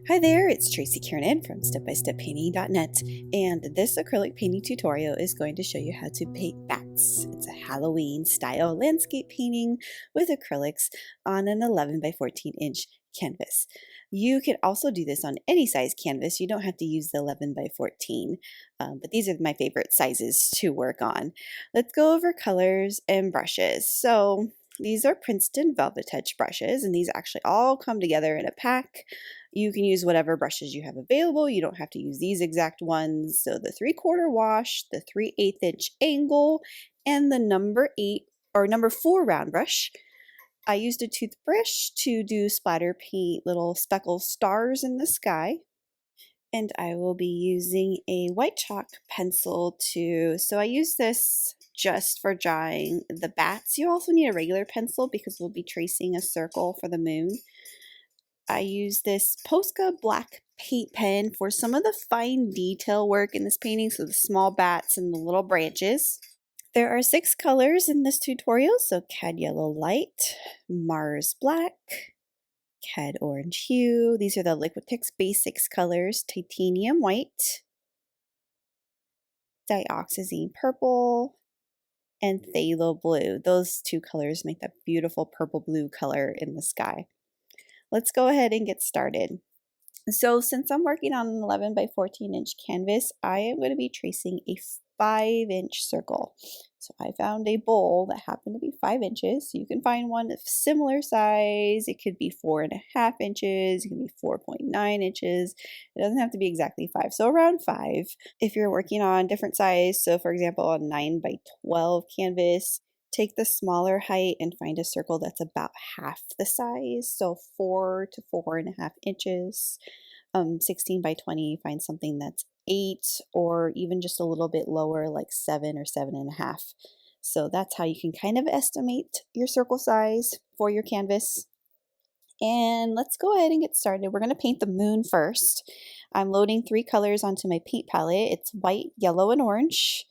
Hi there, it's Tracy Kiernan from stepbysteppainting.net, and this acrylic painting tutorial is going to show you how to paint bats. It's a Halloween style landscape painting with acrylics on an 11 by 14 inch canvas. You can also do this on any size canvas. You don't have to use the 11 by 14, but these are my favorite sizes to work on. Let's go over colors and brushes. So these are Princeton Velvet Touch brushes, and these actually all come together in a pack. You can use whatever brushes you have available. You don't have to use these exact ones. So the 3/4 wash, the 3/8 inch angle, and the number 8 or number 4 round brush. I used a toothbrush to do splatter paint little speckle stars in the sky. And I will be using a white chalk pencil too. So I use this just for drawing the bats. You also need a regular pencil because we'll be tracing a circle for the moon. I use this POSCA black paint pen for some of the fine detail work in this painting, so the small bats and the little branches. There are 6 colors in this tutorial, so Cad Yellow Light, Mars Black, Cad Orange Hue. These are the Liquitex Basics colors, Titanium White, Dioxazine Purple, and Phthalo Blue. Those 2 colors make that beautiful purple-blue color in the sky. Let's go ahead and get started. So since I'm working on an 11 by 14 inch canvas, I am going to be tracing a 5-inch circle. So I found a bowl that happened to be 5 inches. You can find one of similar size. It could be 4.5 inches. It can be 4.9 inches. It doesn't have to be exactly 5. So around 5. If you're working on different size, so for example, a 9 by 12 canvas, take the smaller height and find a circle that's about half the size, so 4 to 4.5 inches. 16 by 20, find something that's 8 or even just a little bit lower, like 7 or 7.5. So that's how you can kind of estimate your circle size for your canvas. And let's go ahead and get started. We're going to paint the moon first. I'm loading 3 colors onto my paint palette. It's white, yellow, and orange,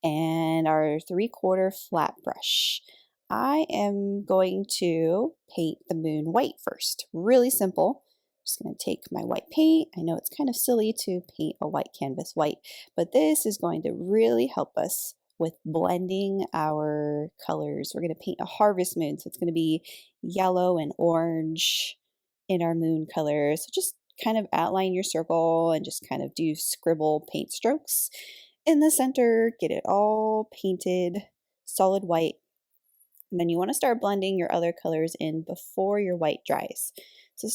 and our 3/4 flat brush. I am going to paint the moon white first. Really simple. I'm just going to take my white paint. I know it's kind of silly to paint a white canvas white, but this is going to really help us with blending our colors. We're going to paint a harvest moon, so it's going to be yellow and orange in our moon color. So just kind of outline your circle and just kind of do scribble paint strokes in the center, get it all painted solid white. And then you want to start blending your other colors in before your white dries. So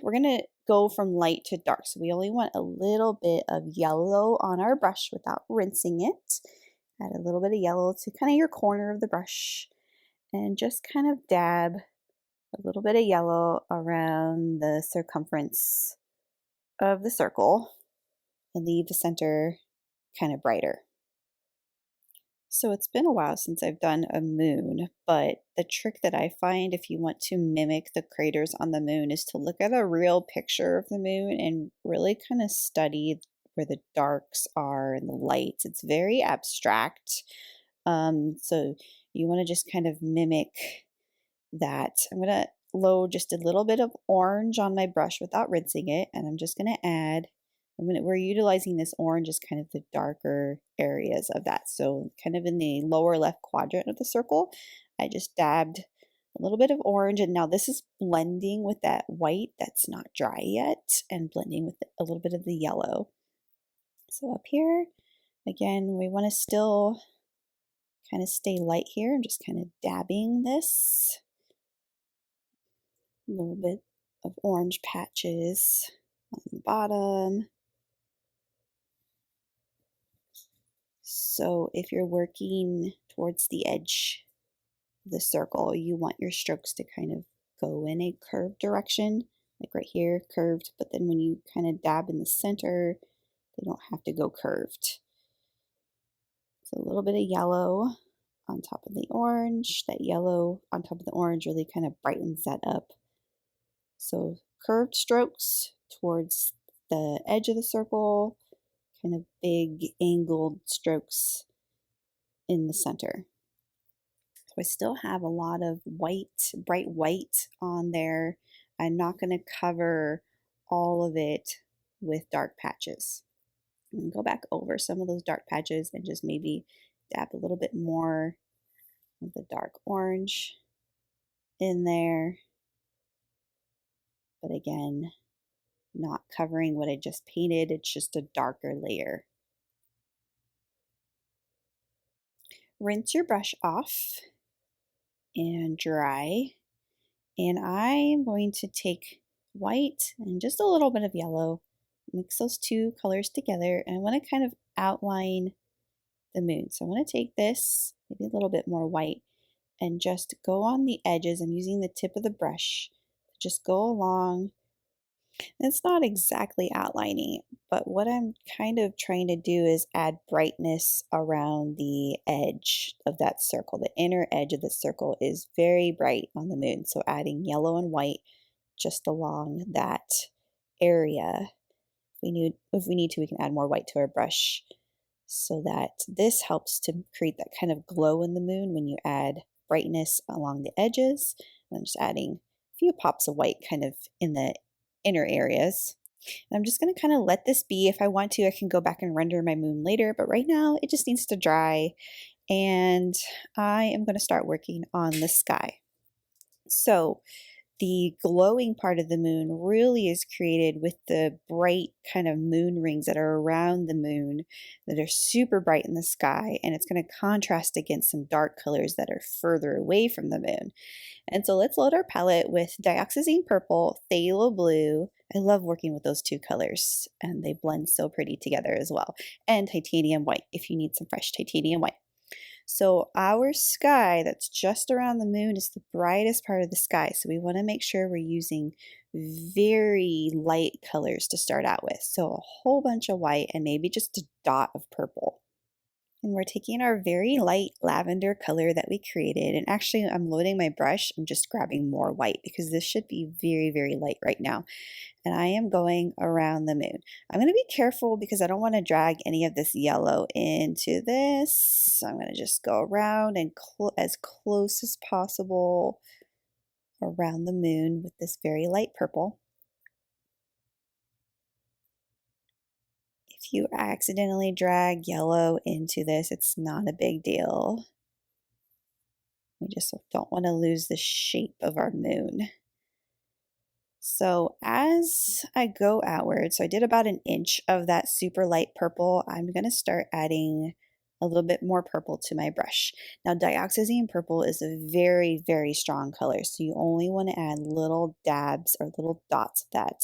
we're going to go from light to dark. So we only want a little bit of yellow on our brush without rinsing it. Add a little bit of yellow to kind of your corner of the brush and just kind of dab a little bit of yellow around the circumference of the circle and leave the center kind of brighter. So it's been a while since I've done a moon, but the trick that I find if you want to mimic the craters on the moon is to look at a real picture of the moon and really kind of study where the darks are and the lights. It's very abstract. So you want to just kind of mimic that. I'm going to load just a little bit of orange on my brush without rinsing it, and I'm just going to add we're utilizing this orange as kind of the darker areas of that. So kind of in the lower left quadrant of the circle, I just dabbed a little bit of orange, and now this is blending with that white that's not dry yet and blending with a little bit of the yellow. So up here, again, we want to still kind of stay light here. I'm just kind of dabbing this. A little bit of orange patches on the bottom. So if you're working towards the edge of the circle, you want your strokes to kind of go in a curved direction, like right here, curved, but then when you kind of dab in the center, they don't have to go curved. So a little bit of yellow on top of the orange. That yellow on top of the orange really kind of brightens that up. So curved strokes towards the edge of the circle, kind of big angled strokes in the center. So I still have a lot of white, bright white on there. I'm not going to cover all of it with dark patches. And go back over some of those dark patches and just maybe dab a little bit more of the dark orange in there. But again, not covering what I just painted, it's just a darker layer. Rinse your brush off and dry. And I'm going to take white and just a little bit of yellow, mix those two colors together, and I want to kind of outline the moon. So I want to take this, maybe a little bit more white, and just go on the edges. I'm using the tip of the brush to just go along. It's not exactly outlining, but what I'm kind of trying to do is add brightness around the edge of that circle. The inner edge of the circle is very bright on the moon, so adding yellow and white just along that area. If we need to, we can add more white to our brush so that this helps to create that kind of glow in the moon when you add brightness along the edges. And I'm just adding a few pops of white kind of in the inner areas. And I'm just going to kind of let this be. If I want to, I can go back and render my moon later, but right now it just needs to dry, and I am going to start working on the sky. So the glowing part of the moon really is created with the bright kind of moon rings that are around the moon that are super bright in the sky, and it's going to contrast against some dark colors that are further away from the moon. And so let's load our palette with Dioxazine Purple, Phthalo Blue. I love working with those two colors, and they blend so pretty together as well. And Titanium White, if you need some fresh Titanium White. So our sky that's just around the moon is the brightest part of the sky. So we want to make sure we're using very light colors to start out with. So a whole bunch of white and maybe just a dot of purple. And we're taking our very light lavender color that we created, and actually I'm loading my brush and just grabbing more white because this should be very, very light right now. And I am going around the moon. I'm going to be careful because I don't want to drag any of this yellow into this. So I'm going to just go around and as close as possible around the moon with this very light purple. If you accidentally drag yellow into this, it's not a big deal. We just don't want to lose the shape of our moon. So as I go outward, so I did about an inch of that super light purple, I'm going to start adding a little bit more purple to my brush. Now Dioxazine Purple is a very, very strong color, so you only want to add little dabs or little dots of that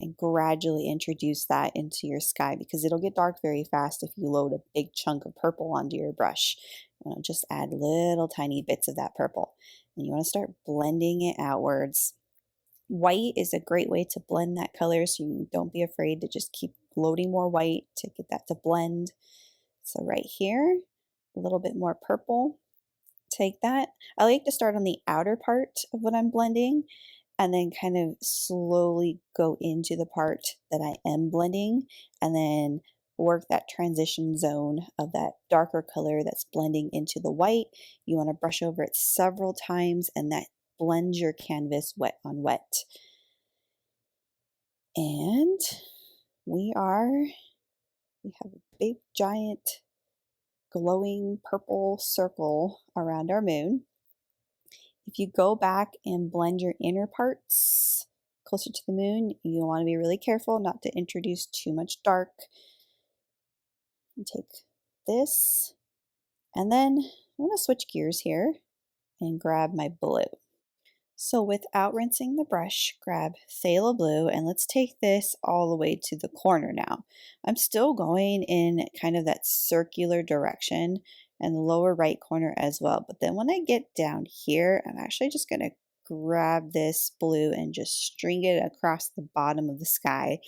and gradually introduce that into your sky because it'll get dark very fast if you load a big chunk of purple onto your brush. You want to just add little tiny bits of that purple, and you want to start blending it outwards. White is a great way to blend that color, so you don't be afraid to just keep loading more white to get that to blend. So right here, a little bit more purple. Take that. I like to start on the outer part of what I'm blending and then kind of slowly go into the part that I am blending and then work that transition zone of that darker color that's blending into the white. You want to brush over it several times, and that blends your canvas wet on wet. And we have a big giant glowing purple circle around our moon. If you go back and blend your inner parts closer to the moon, you want to be really careful not to introduce too much dark. And take this, and then I want to switch gears here and grab my blue. So without rinsing the brush, grab Phthalo Blue, and let's take this all the way to the corner now. I'm still going in kind of that circular direction and the lower right corner as well. But then when I get down here, I'm actually just going to grab this blue and just string it across the bottom of the sky.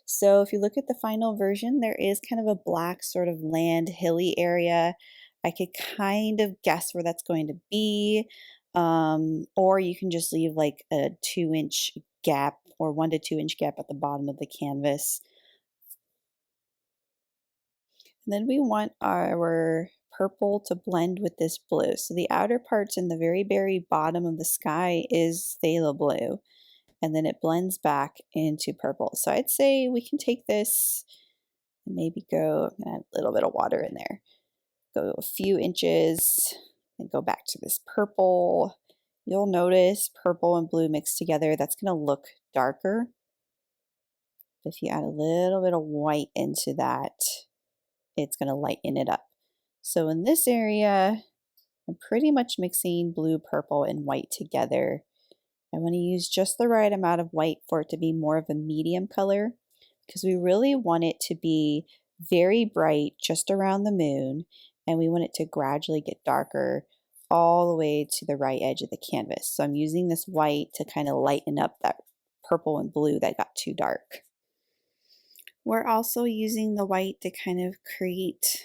So if you look at the final version, there is kind of a black sort of land hilly area. I could kind of guess where that's going to be. Or you can just leave like a 2-inch gap or 1 to 2 inch gap at the bottom of the canvas. And then we want our purple to blend with this blue. So the outer parts in the very, very bottom of the sky is phthalo blue. and then it blends back into purple. So I'd say we can take this and maybe go, I'm gonna add a little bit of water in there. Go a few inches and go back to this purple. You'll notice purple and blue mixed together, that's gonna look darker. If you add a little bit of white into that, it's gonna lighten it up. So in this area, I'm pretty much mixing blue, purple, and white together. I want to use just the right amount of white for it to be more of a medium color, because we really want it to be very bright just around the moon, and we want it to gradually get darker all the way to the right edge of the canvas. So I'm using this white to kind of lighten up that purple and blue that got too dark. We're also using the white to kind of create,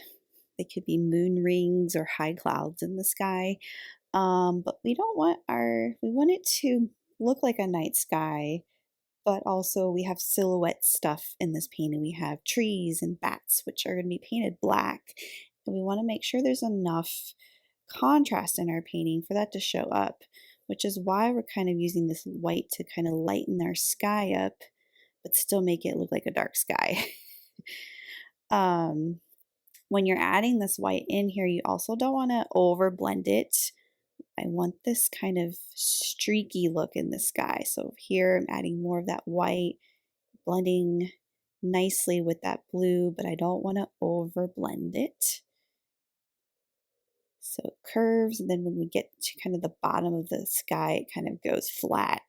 they could be moon rings or high clouds in the sky. But we don't want we want it to look like a night sky, but also we have silhouette stuff in this painting. We have trees and bats, which are going to be painted black. And we want to make sure there's enough contrast in our painting for that to show up, which is why we're kind of using this white to kind of lighten our sky up, but still make it look like a dark sky. When you're adding this white in here, you also don't want to over blend it. I want this kind of streaky look in the sky. So here I'm adding more of that white, blending nicely with that blue, but I don't want to over blend it. So it curves, and then when we get to kind of the bottom of the sky, it kind of goes flat.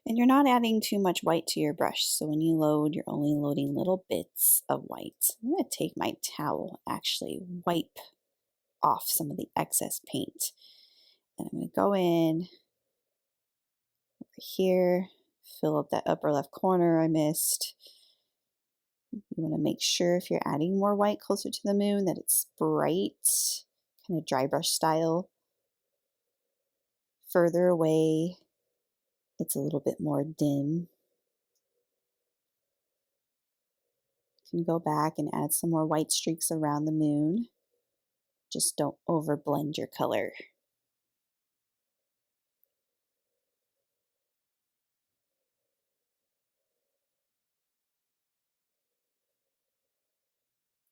And you're not adding too much white to your brush, so when you load, you're only loading little bits of white. I'm going to take my towel, actually wipe off some of the excess paint. And I'm going to go in over here, fill up that upper left corner I missed. You want to make sure if you're adding more white closer to the moon that it's bright, kind of dry brush style. Further away, it's a little bit more dim. You can go back and add some more white streaks around the moon. Just don't over blend your color.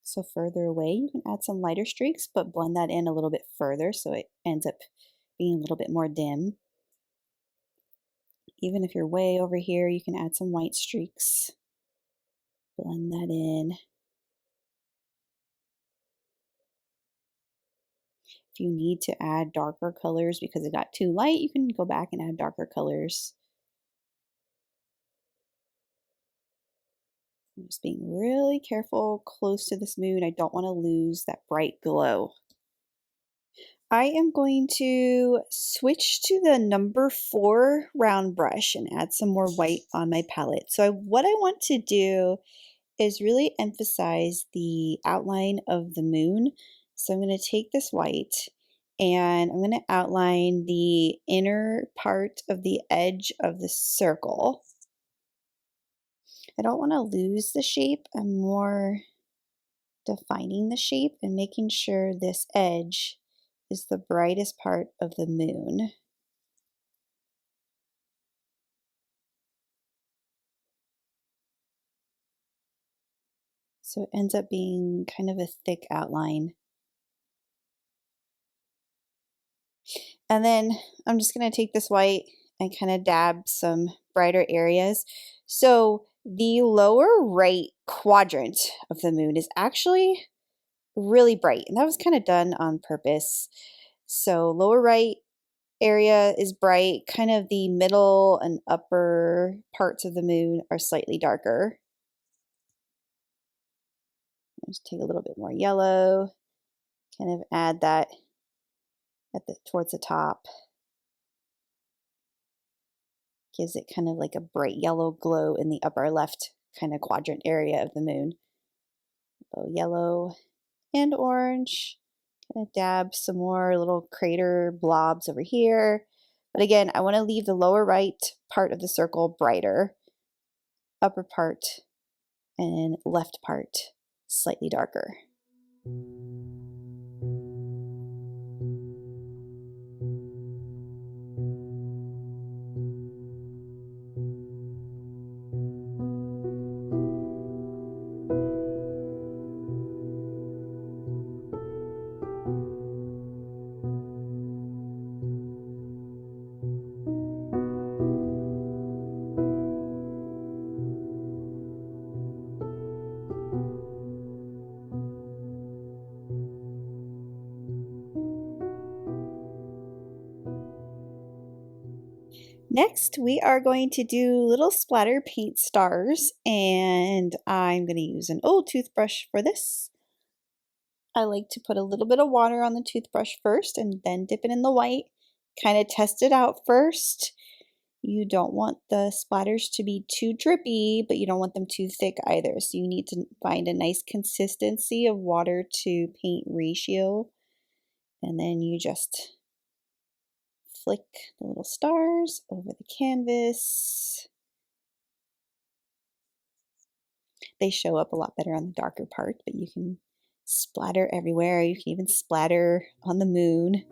So further away, you can add some lighter streaks, but blend that in a little bit further so it ends up being a little bit more dim. Even if you're way over here, you can add some white streaks. Blend that in. If you need to add darker colors because it got too light, you can go back and add darker colors. I'm just being really careful close to this moon. I don't want to lose that bright glow. I am going to switch to the number 4 round brush and add some more white on my palette. So what I want to do is really emphasize the outline of the moon. So I'm going to take this white and I'm going to outline the inner part of the edge of the circle. I don't want to lose the shape. I'm more defining the shape and making sure this edge is the brightest part of the moon. So it ends up being kind of a thick outline. And then I'm just going to take this white and kind of dab some brighter areas. So the lower right quadrant of the moon is actually really bright, and that was kind of done on purpose. So lower right area is bright, kind of the middle and upper parts of the moon are slightly darker. Just take a little bit more yellow, kind of add that towards the top. Gives it kind of like a bright yellow glow in the upper left kind of quadrant area of the moon. So yellow and orange. Kind of dab some more little crater blobs over here. But again, I want to leave the lower right part of the circle brighter, upper part and left part slightly darker. Next, we are going to do little splatter paint stars, and I'm going to use an old toothbrush for this. I like to put a little bit of water on the toothbrush first and then dip it in the white. Kind of test it out first. You don't want the splatters to be too drippy, but you don't want them too thick either. So you need to find a nice consistency of water to paint ratio. And then you just flick the little stars over the canvas. They show up a lot better on the darker part, but you can splatter everywhere. You can even splatter on the moon.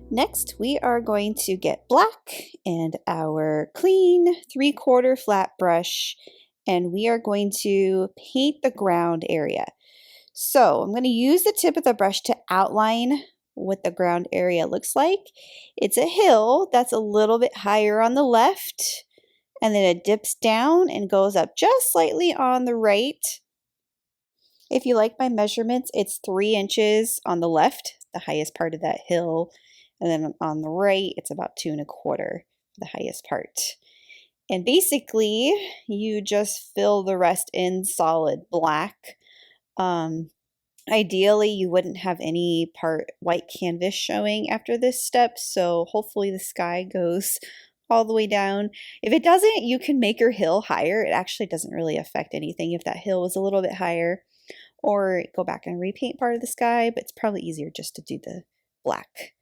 Next, we are going to get black and our clean 3/4 flat brush, and we are going to paint the ground area. So I'm going to use the tip of the brush to outline what the ground area looks like. It's a hill that's a little bit higher on the left, and then it dips down and goes up just slightly on the right. If you like my measurements, it's 3 inches on the left, the highest part of that hill. And then on the right, it's about 2 1/4, the highest part. And basically, you just fill the rest in solid black. Ideally, you wouldn't have any part white canvas showing after this step, so hopefully the sky goes all the way down. If it doesn't, you can make your hill higher. It actually doesn't really affect anything if that hill was a little bit higher, or go back and repaint part of the sky, but it's probably easier just to do the black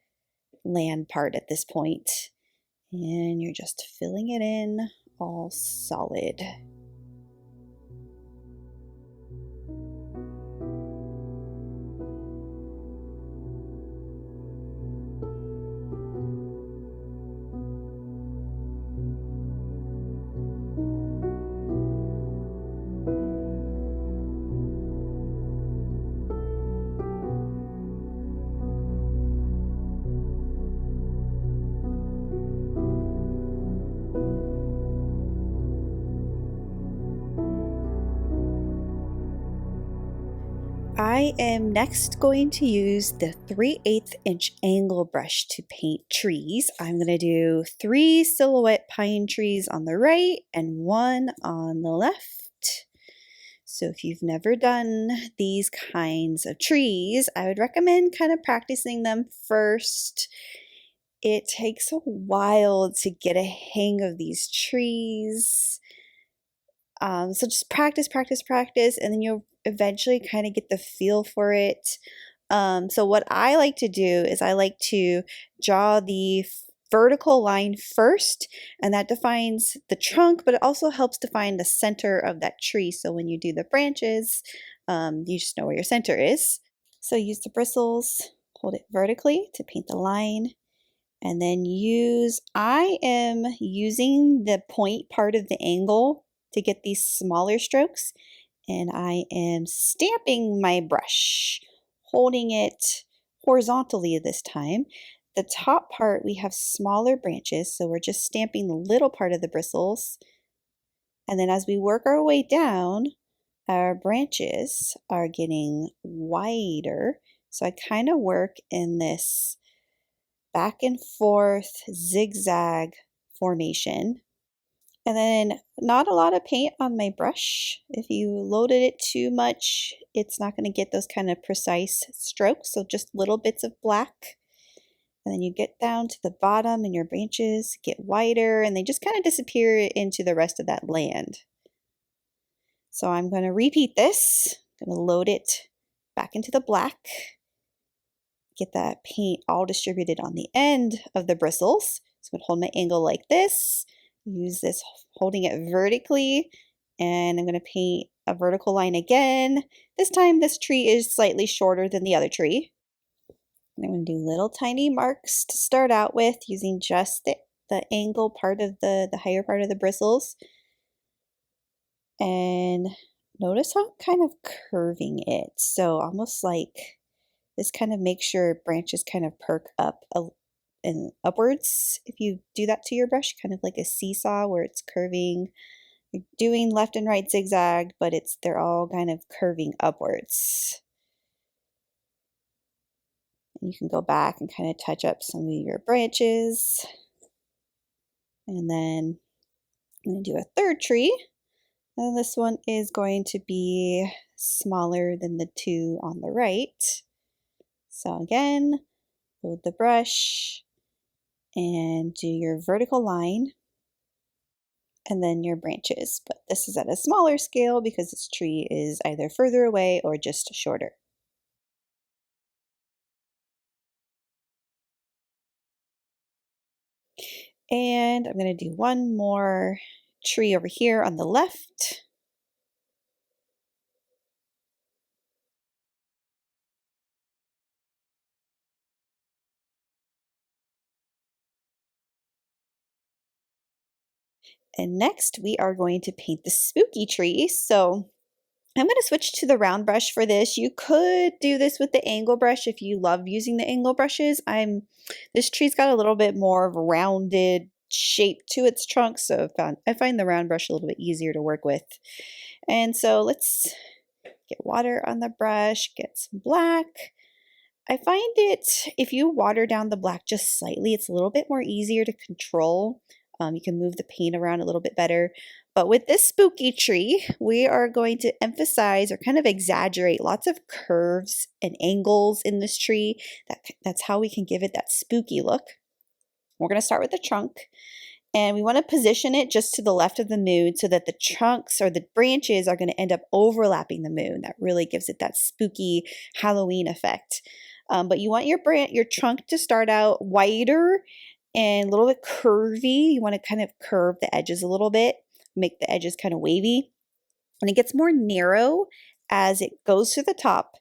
land part at this point. And you're just filling it in all solid. I am next going to use the 3/8 inch angle brush to paint trees. I'm going to do 3 silhouette pine trees on the right and 1 on the left. So if you've never done these kinds of trees, I would recommend kind of practicing them first. It takes a while to get a hang of these trees. So just practice, practice, practice, and then you'll eventually kind of get the feel for it. So what I like to do is I like to draw the vertical line first, and that defines the trunk, but it also helps define the center of that tree. So when you do the branches, you just know where your center is. So use the bristles, hold it vertically to paint the line, and then I am using the point part of the angle to get these smaller strokes, and I am stamping my brush, holding it horizontally this time. The top part, we have smaller branches, so we're just stamping the little part of the bristles. And then as we work our way down, our branches are getting wider. So I kind of work in this back and forth zigzag formation. And then not a lot of paint on my brush. If you loaded it too much, it's not going to get those kind of precise strokes. So just little bits of black. And then you get down to the bottom and your branches get wider and they just kind of disappear into the rest of that land. So I'm going to repeat this. I'm going to load it back into the black. Get that paint all distributed on the end of the bristles. So I'm going to hold my angle like this. Use this holding it vertically, and I'm going to paint a vertical line again. This time this tree is slightly shorter than the other tree. And I'm going to do little tiny marks to start out with using just the angle part of the higher part of the bristles. And Notice how I'm kind of curving it. So almost like this kind of makes your branches kind of perk up and upwards. If you do that to your brush, kind of like a seesaw where it's curving. You're doing left and right zigzag, but they're all kind of curving upwards. And you can go back and kind of touch up some of your branches. And then I'm going to do a third tree. And this one is going to be smaller than the two on the right. So again, hold the brush and do your vertical line and then your branches. But this is at a smaller scale because this tree is either further away or just shorter. And I'm going to do one more tree over here on the left. And next we are going to paint the spooky tree. So I'm going to switch to the round brush for this. You could do this with the angle brush if you love using the angle brushes. This tree's got a little bit more of a rounded shape to its trunk, so I find the round brush a little bit easier to work with. And so let's get water on the brush, get some black. I find it, if you water down the black just slightly, it's a little bit more easier to control. You can move the paint around a little bit better. But with this spooky tree, we are going to emphasize or kind of exaggerate lots of curves and angles in this tree. That's how we can give it that spooky look. We're going to start with the trunk. And we want to position it just to the left of the moon so that the trunks or the branches are going to end up overlapping the moon. That really gives it that spooky Halloween effect. But you want your trunk to start out wider and a little bit curvy. You want to kind of curve the edges a little bit, make the edges kind of wavy. And it gets more narrow as it goes to the top.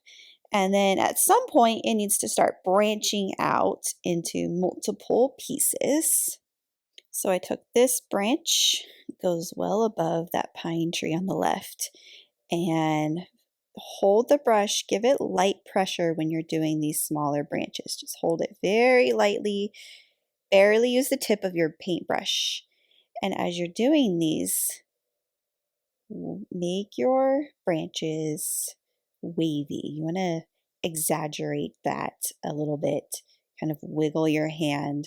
And then at some point, it needs to start branching out into multiple pieces. So I took this branch, it goes well above that pine tree on the left, and hold the brush, give it light pressure when you're doing these smaller branches. Just hold it very lightly, barely use the tip of your paintbrush. And as you're doing these, make your branches wavy. You want to exaggerate that a little bit, kind of wiggle your hand.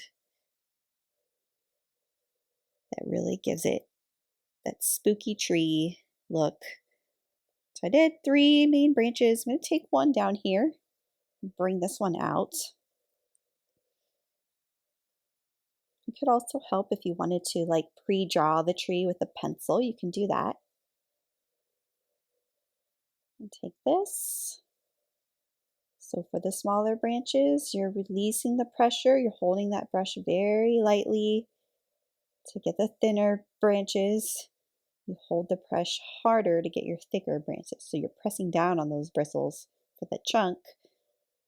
That really gives it that spooky tree look. So I did 3 main branches. I'm going to take one down here and bring this one out. It could also help if you wanted to like pre-draw the tree with a pencil. You can do that. And take this. So for the smaller branches, you're releasing the pressure. You're holding that brush very lightly. To get the thinner branches, you hold the brush harder to get your thicker branches. So you're pressing down on those bristles for the chunk.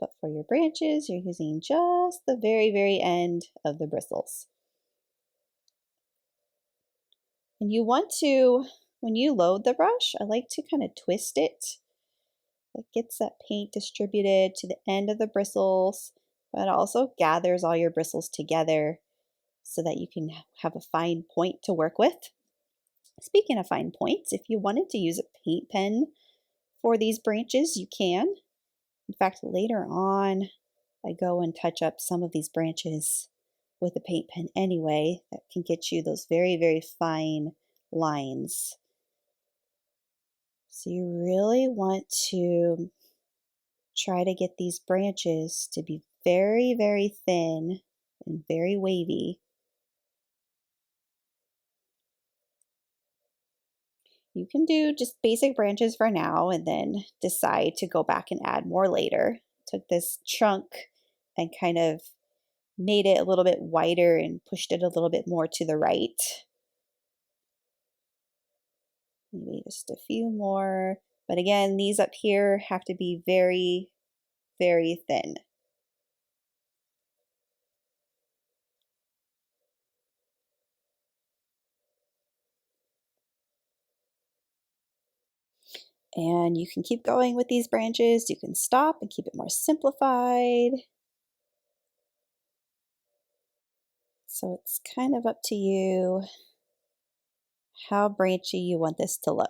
But for your branches, you're using just the very, very end of the bristles. And you want to, when you load the brush, I like to kind of twist it. It gets that paint distributed to the end of the bristles, but it also gathers all your bristles together so that you can have a fine point to work with. Speaking of fine points, if you wanted to use a paint pen for these branches, you can. In fact, later on, I go and touch up some of these branches with a paint pen anyway. That can get you those very, very fine lines. So you really want to try to get these branches to be very, very thin and very wavy. You can do just basic branches for now and then decide to go back and add more later. Took this trunk and kind of made it a little bit wider and pushed it a little bit more to the right. Maybe just a few more. But again, these up here have to be very, very thin. And you can keep going with these branches. You can stop and keep it more simplified. So it's kind of up to you how branchy you want this to look.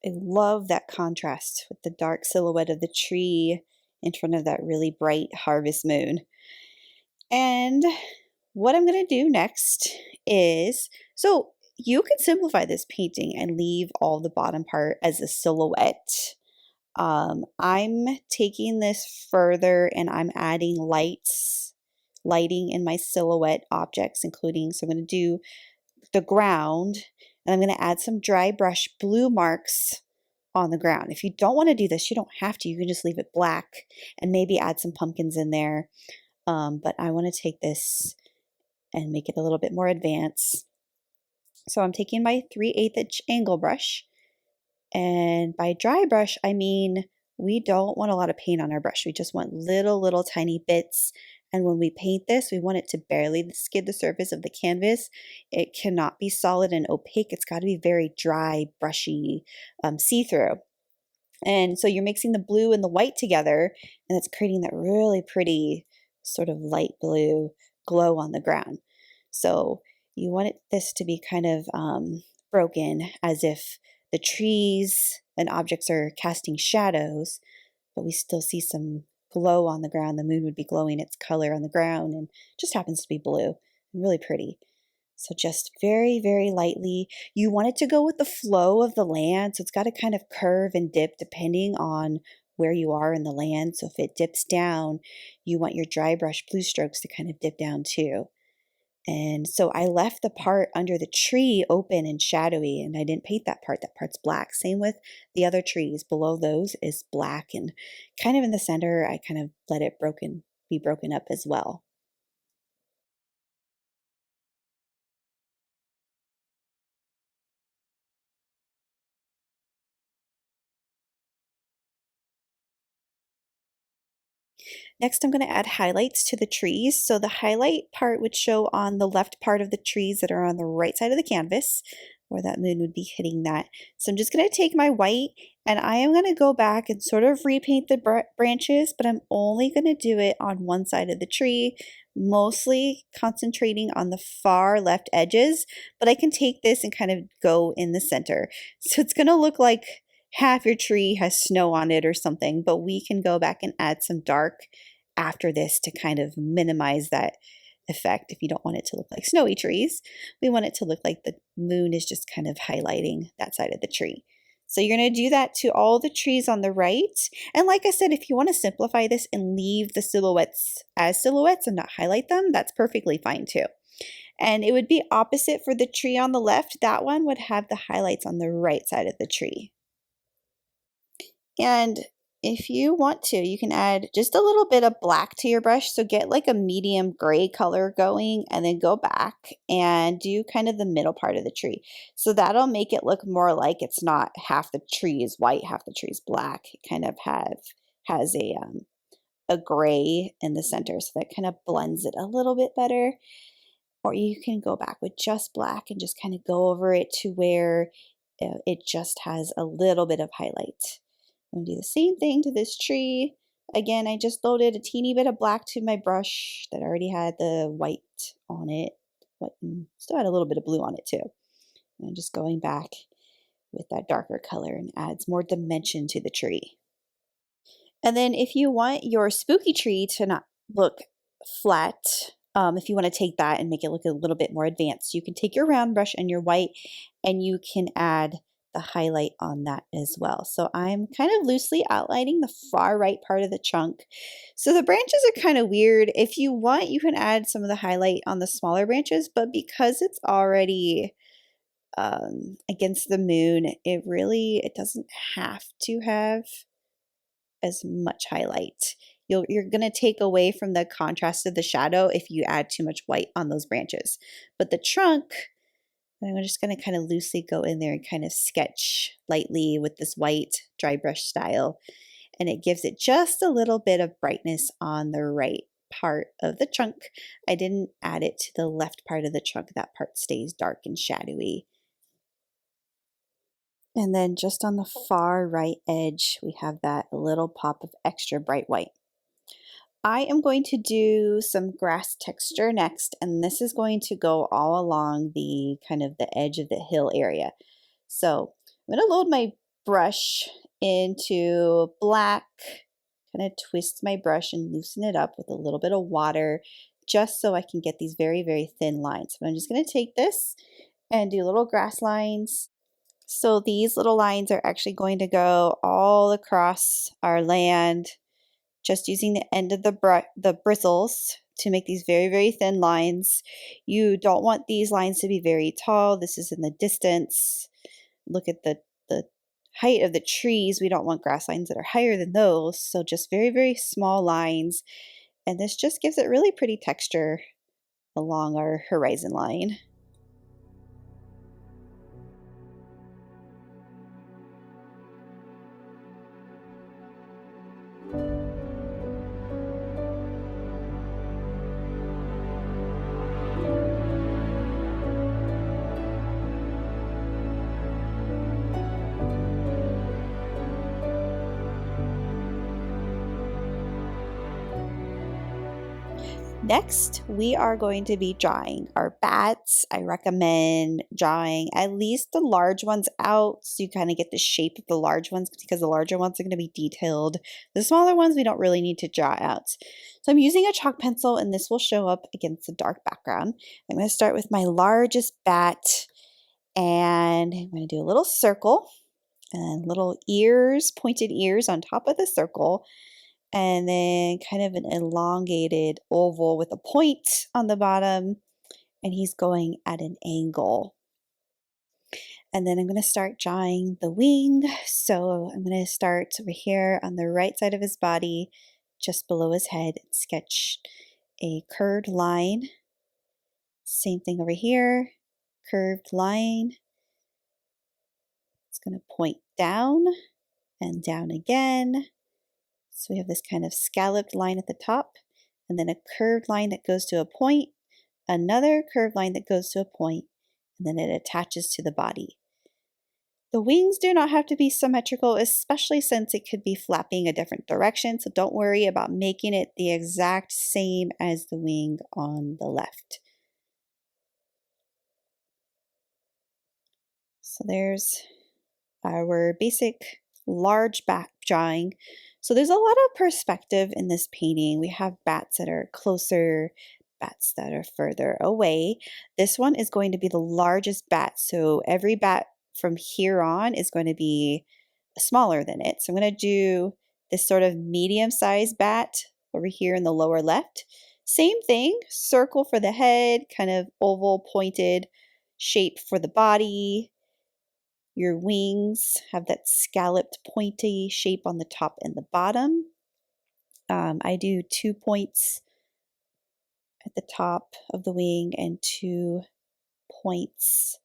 I love that contrast with the dark silhouette of the tree in front of that really bright harvest moon. And what I'm going to do next is, so you can simplify this painting and leave all the bottom part as a silhouette. I'm taking this further and I'm adding lighting in my silhouette objects, including, so I'm going to do the ground and I'm going to add some dry brush blue marks on the ground. If you don't want to do this, you don't have to. You can just leave it black and maybe add some pumpkins in there. But I want to take this and make it a little bit more advanced. So I'm taking my 3/8 inch angle brush, and by dry brush, I mean we don't want a lot of paint on our brush. We just want little tiny bits. And when we paint this, we want it to barely skid the surface of the canvas. It cannot be solid and opaque. It's got to be very dry, brushy, see-through. And so you're mixing the blue and the white together, and it's creating that really pretty sort of light blue glow on the ground. So you want this to be kind of broken, as if the trees and objects are casting shadows, but we still see some glow on the ground. The moon would be glowing its color on the ground, and just happens to be blue and really pretty. So just very lightly. You want it to go with the flow of the land. So it's got to kind of curve and dip depending on where you are in the land. So if it dips down, you want your dry brush blue strokes to kind of dip down too. And so I left the part under the tree open and shadowy, and I didn't paint that part. That part's black. Same with the other trees. Below those is black, and kind of in the center, I kind of let it be broken up as well. Next, I'm going to add highlights to the trees. So the highlight part would show on the left part of the trees that are on the right side of the canvas, where that moon would be hitting that. So I'm just going to take my white and I am going to go back and sort of repaint the branches, but I'm only going to do it on one side of the tree, mostly concentrating on the far left edges, but I can take this and kind of go in the center. So it's going to look like half your tree has snow on it or something, but we can go back and add some dark after this to kind of minimize that effect. If you don't want it to look like snowy trees, we want it to look like the moon is just kind of highlighting that side of the tree. So you're going to do that to all the trees on the right. And like I said, if you want to simplify this and leave the silhouettes as silhouettes and not highlight them, that's perfectly fine too. And it would be opposite for the tree on the left. That one would have the highlights on the right side of the tree. And if you want to, you can add just a little bit of black to your brush. So get like a medium gray color going and then go back and do kind of the middle part of the tree. So that'll make it look more like it's not half the tree is white, half the tree is black. It kind of has a gray in the center. So that kind of blends it a little bit better. Or you can go back with just black and just kind of go over it to where it just has a little bit of highlight. I'm going to do the same thing to this tree. Again, I just loaded a teeny bit of black to my brush that already had the white on it. Still had a little bit of blue on it too. And I'm just going back with that darker color and adds more dimension to the tree. And then if you want your spooky tree to not look flat, if you want to take that and make it look a little bit more advanced, you can take your round brush and your white and you can add the highlight on that as well. So I'm kind of loosely outlining the far right part of the trunk. So the branches are kind of weird. If you want, you can add some of the highlight on the smaller branches, but because it's already against the moon, it doesn't have to have as much highlight. You're going to take away from the contrast of the shadow if you add too much white on those branches. But the trunk, I'm just going to kind of loosely go in there and kind of sketch lightly with this white dry brush style. And it gives it just a little bit of brightness on the right part of the chunk. I didn't add it to the left part of the chunk. That part stays dark and shadowy. And then just on the far right edge, we have that little pop of extra bright white. I am going to do some grass texture next, and this is going to go all along the kind of the edge of the hill area. So I'm going to load my brush into black, kind of twist my brush and loosen it up with a little bit of water, just so I can get these very, very thin lines. So I'm just going to take this and do little grass lines. So these little lines are actually going to go all across our land, just using the end of the bristles to make these very, very thin lines. You don't want these lines to be very tall. This is in the distance. Look at the height of the trees. We don't want grass lines that are higher than those. So just very, very small lines. And this just gives it really pretty texture along our horizon line. Next, we are going to be drawing our bats. I recommend drawing at least the large ones out so you kind of get the shape of the large ones, because the larger ones are going to be detailed. The smaller ones we don't really need to draw out. So I'm using a chalk pencil, and this will show up against the dark background. I'm going to start with my largest bat, and I'm going to do a little circle and little ears, pointed ears on top of the circle, and then kind of an elongated oval with a point on the bottom, and he's going at an angle. And then I'm going to start drawing the wing. So I'm going to start over here on the right side of his body, just below his head, and sketch a curved line. Same thing over here, curved line. It's going to point down and down again. So we have this kind of scalloped line at the top, and then a curved line that goes to a point, another curved line that goes to a point, and then it attaches to the body. The wings do not have to be symmetrical, especially since it could be flapping a different direction, so don't worry about making it the exact same as the wing on the left. So there's our basic large bat drawing. So there's a lot of perspective in this painting. We have bats that are closer, bats that are further away. This one is going to be the largest bat, so every bat from here on is going to be smaller than it. So I'm going to do this sort of medium-sized bat over here in the lower left. Same thing, circle for the head, kind of oval pointed shape for the body. Your wings have that scalloped pointy shape on the top and the bottom. I do 2 points at the top of the wing and 2 points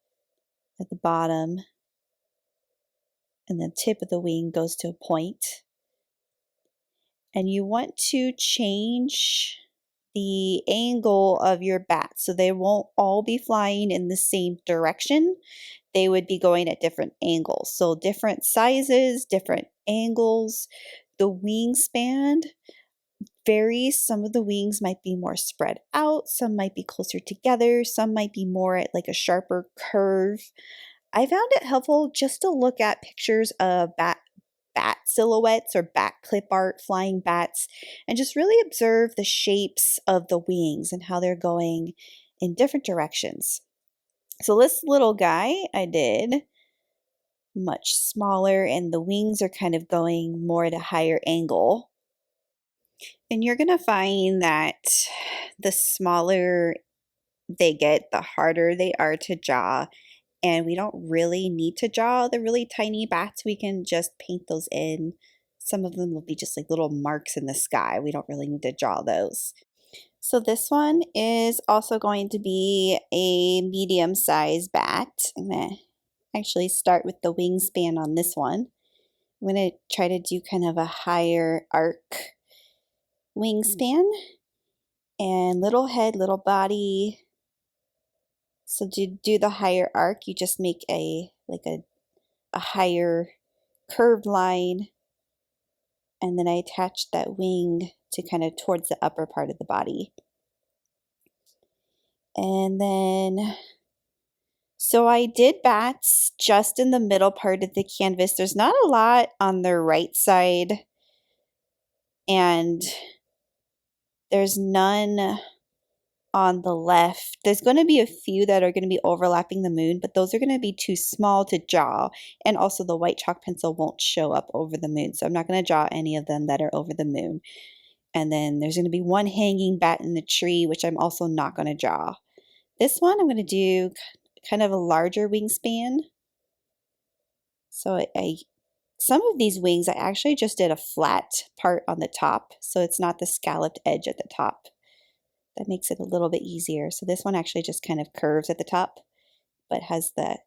at the bottom. And the tip of the wing goes to a point. And you want to change the angle of your bats so they won't all be flying in the same direction. They would be going at different angles. So different sizes, different angles. The wingspan varies. Some of the wings might be more spread out. Some might be closer together. Some might be more at like a sharper curve. I found it helpful just to look at pictures of bat silhouettes or bat clip art, flying bats, and just really observe the shapes of the wings and how they're going in different directions. So this little guy I did much smaller, and the wings are kind of going more at a higher angle. And you're going to find that the smaller they get, the harder they are to draw. And we don't really need to draw the really tiny bats. We can just paint those in. Some of them will be just like little marks in the sky. We don't really need to draw those. So this one is also going to be a medium-sized bat. I'm going to actually start with the wingspan on this one. I'm going to try to do kind of a higher arc wingspan. And little head, little body. So to do the higher arc, you just make a higher curved line, and then I attach that wing to kind of towards the upper part of the body. And then, so I did bats just in the middle part of the canvas. There's not a lot on the right side, and there's none on the left. There's going to be a few that are going to be overlapping the moon, but those are going to be too small to draw. And also the white chalk pencil won't show up over the moon. So I'm not going to draw any of them that are over the moon. And then there's going to be one hanging bat in the tree, which I'm also not going to draw. This one I'm going to do kind of a larger wingspan. So some of these wings I actually just did a flat part on the top, so it's not the scalloped edge at the top. That makes it a little bit easier. So this one actually just kind of curves at the top, but has the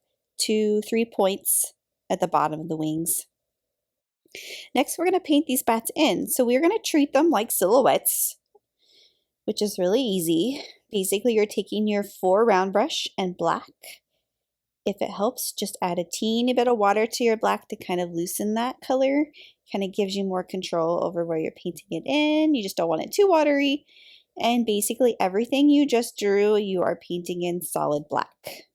2-3 points at the bottom of the wings. Next, we're going to paint these bats in. So we're going to treat them like silhouettes, which is really easy. Basically, you're taking your 4 round brush and black. If it helps, just add a teeny bit of water to your black to kind of loosen that color. Kind of gives you more control over where you're painting it in. You just don't want it too watery. And basically everything you just drew, you are painting in solid black.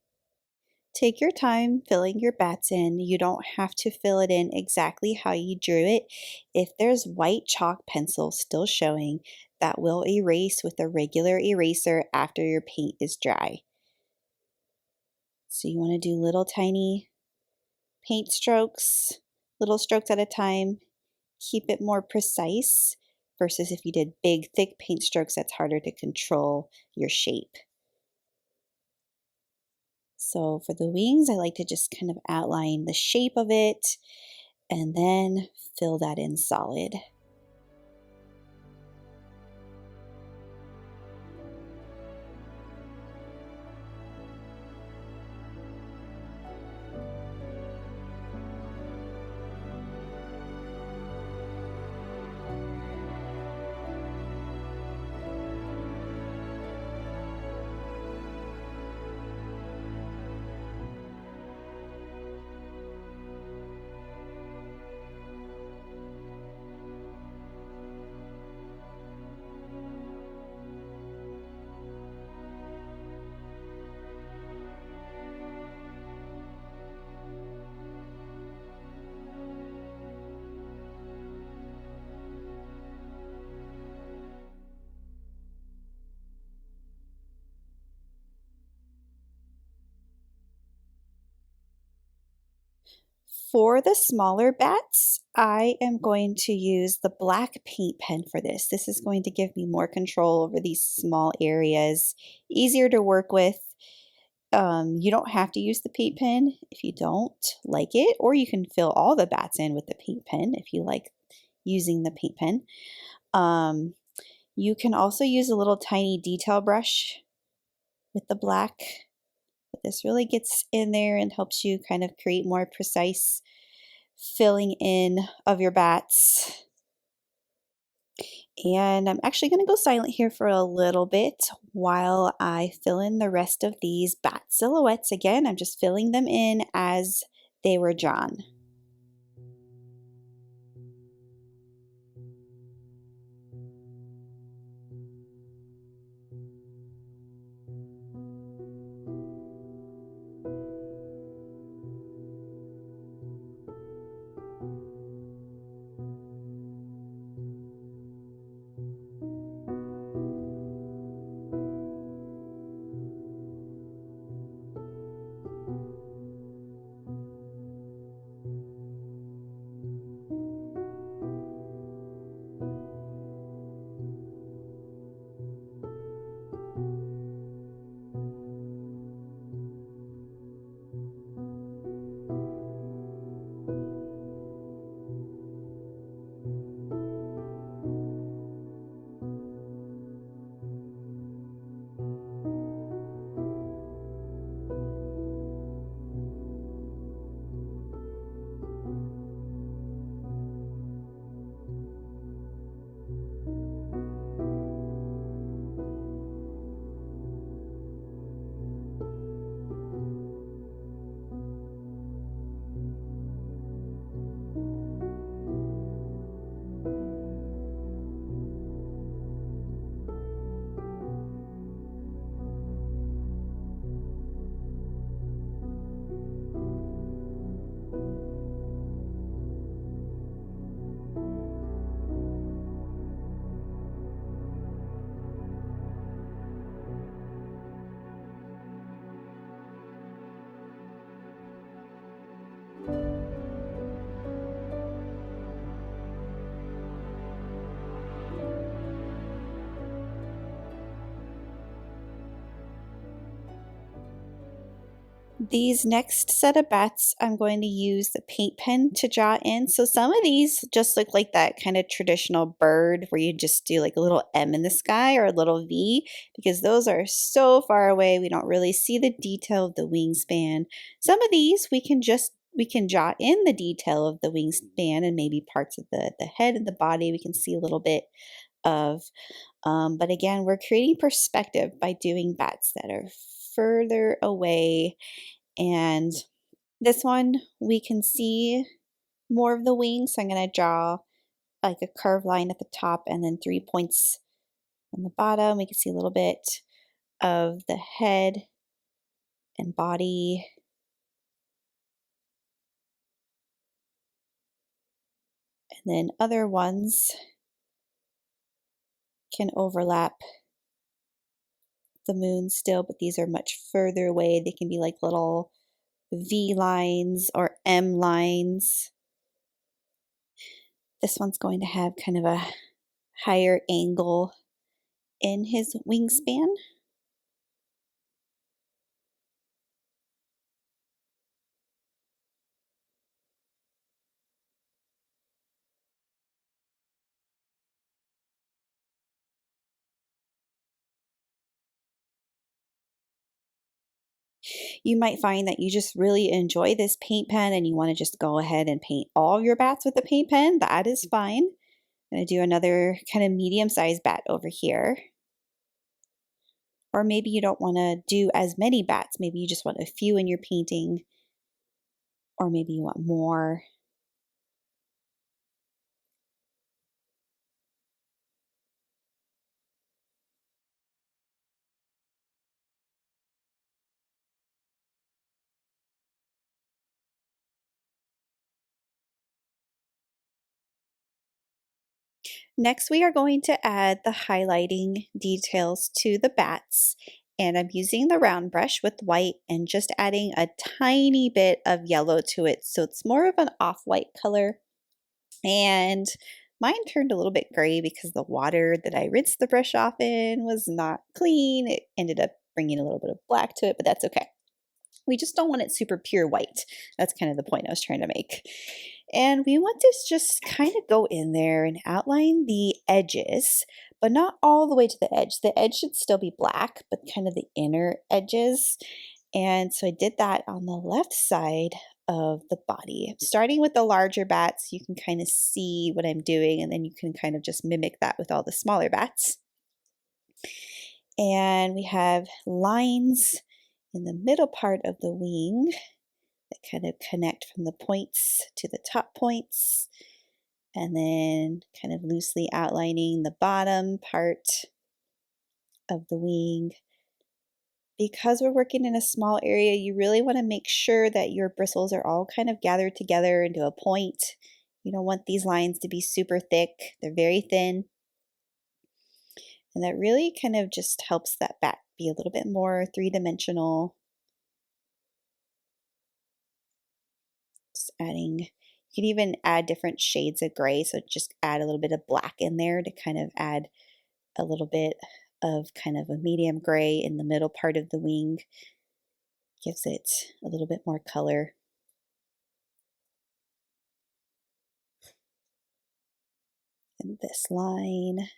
Take your time filling your bats in. You don't have to fill it in exactly how you drew it. If there's white chalk pencil still showing, that will erase with a regular eraser after your paint is dry. So you want to do little tiny paint strokes, little strokes at a time. Keep it more precise versus if you did big, thick paint strokes, that's harder to control your shape. So for the wings, I like to just kind of outline the shape of it and then fill that in solid. For the smaller bats, I am going to use the black paint pen for this. This is going to give me more control over these small areas, easier to work with. You don't have to use the paint pen if you don't like it, or you can fill all the bats in with the paint pen if you like using the paint pen. You can also use a little tiny detail brush with the black. But this really gets in there and helps you kind of create more precise filling in of your bats. And I'm actually going to go silent here for a little bit while I fill in the rest of these bat silhouettes. Again, I'm just filling them in as they were drawn. These next set of bats, I'm going to use the paint pen to draw in. So some of these just look like that kind of traditional bird where you just do like a little M in the sky or a little V, because those are so far away we don't really see the detail of the wingspan. Some of these we can draw in the detail of the wingspan and maybe parts of the head and the body we can see a little bit of. But again, we're creating perspective by doing bats that are further away. And this one, we can see more of the wings. So I'm going to draw like a curved line at the top and then 3 points on the bottom. We can see a little bit of the head and body. And then other ones can overlap the moon still, but these are much further away. They can be like little V lines or M lines. This one's going to have kind of a higher angle in his wingspan. You might find that you just really enjoy this paint pen and you want to just go ahead and paint all of your bats with the paint pen. That is fine. I'm going to do another kind of medium-sized bat over here. Or maybe you don't want to do as many bats. Maybe you just want a few in your painting. Or maybe you want more. Next, we are going to add the highlighting details to the bats. And I'm using the round brush with white and just adding a tiny bit of yellow to it. So it's more of an off-white color. And mine turned a little bit gray because the water that I rinsed the brush off in was not clean. It ended up bringing a little bit of black to it, but that's okay. We just don't want it super pure white. That's kind of the point I was trying to make. And we want to just kind of go in there and outline the edges, but not all the way to the edge. The edge should still be black, but kind of the inner edges. And so I did that on the left side of the body. Starting with the larger bats, you can kind of see what I'm doing, and then you can kind of just mimic that with all the smaller bats. And we have lines in the middle part of the wing that kind of connect from the points to the top points, and then kind of loosely outlining the bottom part of the wing. Because we're working in a small area, you really want to make sure that your bristles are all kind of gathered together into a point. You don't want these lines to be super thick. They're very thin. And that really kind of just helps that bat be a little bit more three-dimensional. Just adding, you can even add different shades of gray. So just add a little bit of black in there to kind of add a little bit of kind of a medium gray in the middle part of the wing. Gives it a little bit more color. And this line.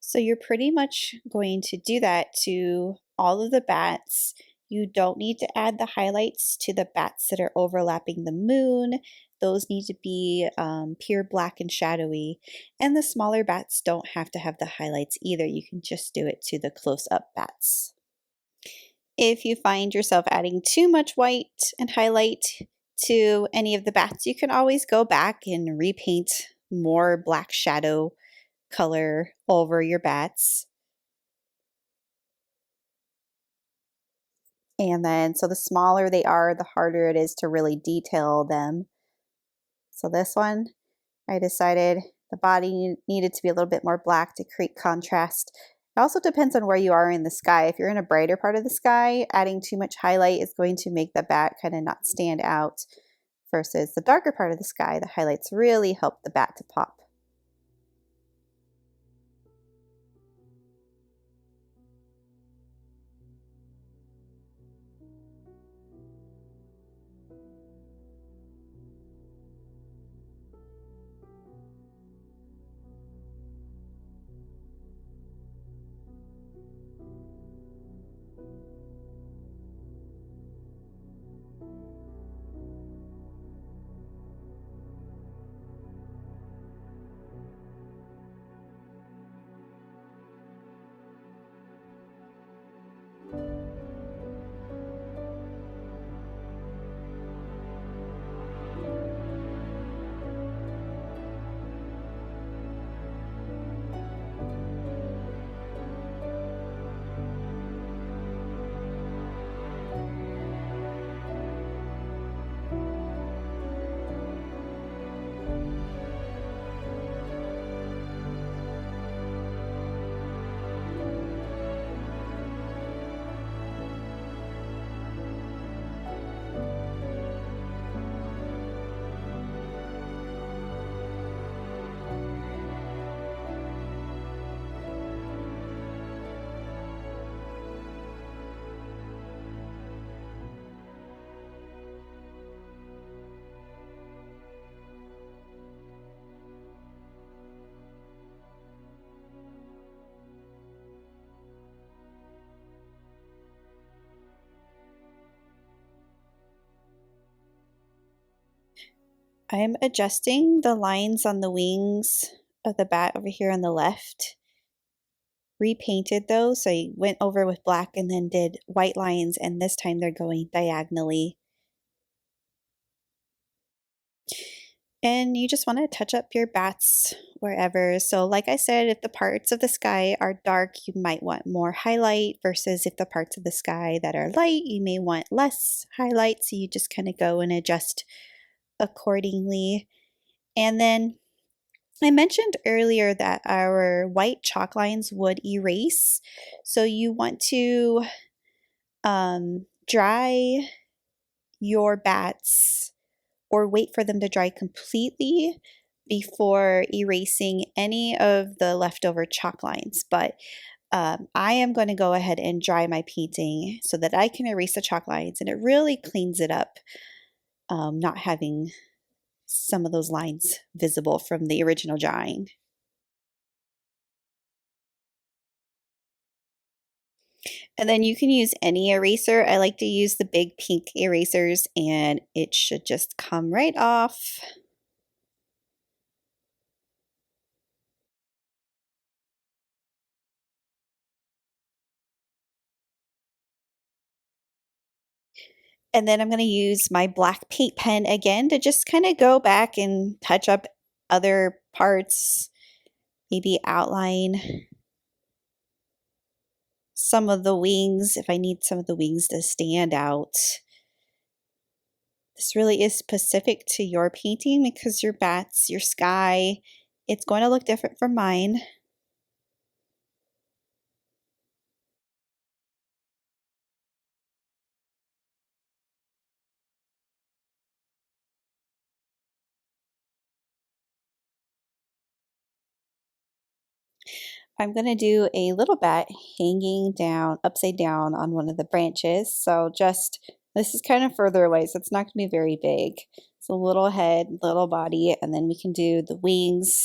So you're pretty much going to do that to all of the bats. You don't need to add the highlights to the bats that are overlapping the moon. Those need to be pure black and shadowy. And the smaller bats don't have to have the highlights either. You can just do it to the close-up bats. If you find yourself adding too much white and highlight to any of the bats, you can always go back and repaint more black shadow color over your bats. And then, so the smaller they are, the harder it is to really detail them. So this one, I decided the body needed to be a little bit more black to create contrast. It also depends on where you are in the sky. If you're in a brighter part of the sky, adding too much highlight is going to make the bat kind of not stand out versus the darker part of the sky. The highlights really help the bat to pop. I'm adjusting the lines on the wings of the bat over here on the left. Repainted those, so I went over with black and then did white lines, and this time they're going diagonally. And you just want to touch up your bats wherever. So like I said, if the parts of the sky are dark, you might want more highlight, versus if the parts of the sky that are light, you may want less highlight. So you just kind of go and adjust accordingly. And then I mentioned earlier that our white chalk lines would erase. So you want to dry your bats, or wait for them to dry completely before erasing any of the leftover chalk lines. But I am going to go ahead and dry my painting so that I can erase the chalk lines, and it really cleans it up, not having some of those lines visible from the original drawing. And then you can use any eraser. I like to use the big pink erasers, and it should just come right off. And then I'm going to use my black paint pen again to just kind of go back and touch up other parts, maybe outline some of the wings if I need some of the wings to stand out. This really is specific to your painting because your bats, your sky, it's going to look different from mine. I'm going to do a little bat hanging down, upside down on one of the branches. So this is kind of further away, so it's not going to be very big. It's a little head, little body, and then we can do the wings.